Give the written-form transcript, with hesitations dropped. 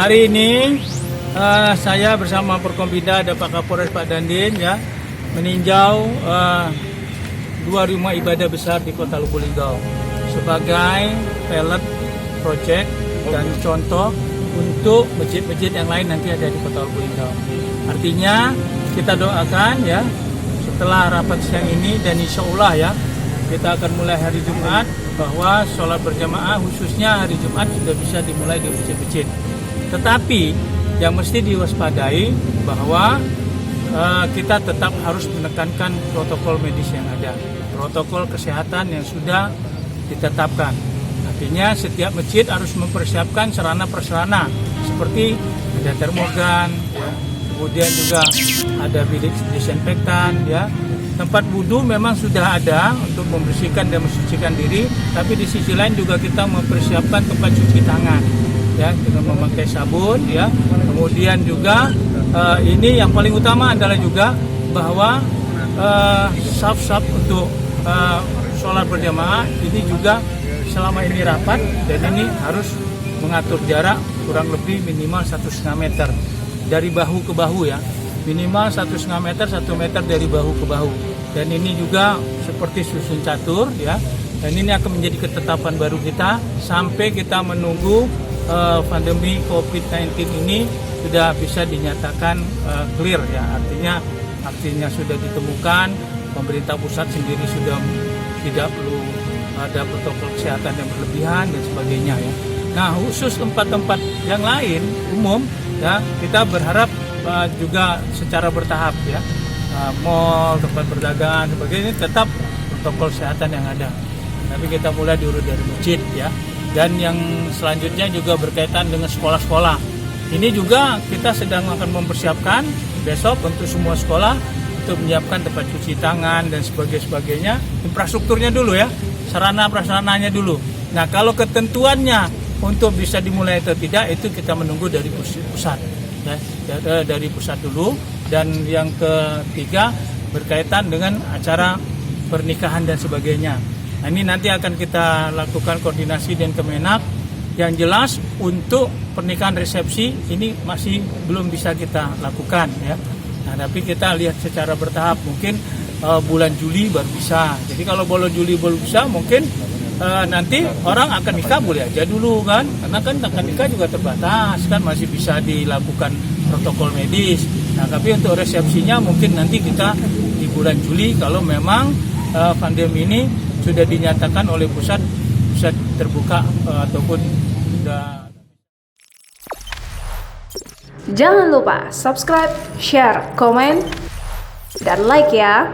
Hari ini saya bersama Forkompinda ada Pak Kapolres Pak Dandin ya meninjau dua rumah ibadah besar di Kota Lubuk Linggau sebagai pilot project dan contoh untuk masjid-masjid yang lain nanti ada di Kota Lubuk Linggau. Artinya kita doakan ya setelah rapat siang ini dan insya Allah ya kita akan mulai hari Jumat bahwa sholat berjamaah khususnya hari Jumat sudah bisa dimulai di masjid-masjid. Tetapi yang mesti diwaspadai bahwa kita tetap harus menekankan protokol medis yang ada, protokol kesehatan yang sudah ditetapkan. Artinya setiap masjid harus mempersiapkan sarana prasarana seperti ada termogan, ya, kemudian juga ada bilik disinfektan, ya. Tempat wudhu memang sudah ada untuk membersihkan dan mensucikan diri, tapi di sisi lain juga kita mempersiapkan tempat cuci tangan, ya, dengan memakai sabun, ya. Kemudian juga ini yang paling utama adalah juga bahwa saf-saf untuk sholat berjamaah ini juga selama ini rapat dan ini harus mengatur jarak kurang lebih minimal 1,5 meter dari bahu ke bahu ya. Minimal 1,5 meter, 1 meter dari bahu ke bahu. Dan ini juga seperti susun catur ya. Dan ini akan menjadi ketetapan baru kita sampai kita menunggu pandemi COVID-19 ini sudah bisa dinyatakan clear ya. Artinya sudah ditemukan, pemerintah pusat sendiri sudah tidak perlu ada protokol kesehatan yang berlebihan dan sebagainya ya. Nah, khusus tempat-tempat yang lain umum ya, kita berharap juga secara bertahap ya, mal, tempat perdagangan, sebagainya tetap protokol kesehatan yang ada. Tapi kita mulai dulu dari masjid ya, dan yang selanjutnya juga berkaitan dengan sekolah-sekolah. Ini juga kita sedang akan mempersiapkan besok untuk semua sekolah untuk menyiapkan tempat cuci tangan dan sebagainya, infrastrukturnya dulu ya, sarana prasarananya dulu. Nah kalau ketentuannya untuk bisa dimulai atau tidak itu kita menunggu dari pusat. Ya, dari pusat dulu. Dan yang ketiga berkaitan dengan acara pernikahan dan sebagainya. Nah, ini nanti akan kita lakukan koordinasi dengan Kemenak. Yang jelas untuk pernikahan resepsi ini masih belum bisa kita lakukan ya. Nah, tapi kita lihat secara bertahap, mungkin bulan Juli baru bisa. Jadi kalau bulan Juli baru bisa, mungkin nanti orang akan nikah boleh aja dulu kan, karena kan akan nikah juga terbatas kan, masih bisa dilakukan protokol medis. Nah tapi untuk resepsinya mungkin nanti kita di bulan Juli kalau memang pandemi ini sudah dinyatakan oleh pusat terbuka ataupun sudah. Jangan lupa subscribe, share, komen, dan like ya.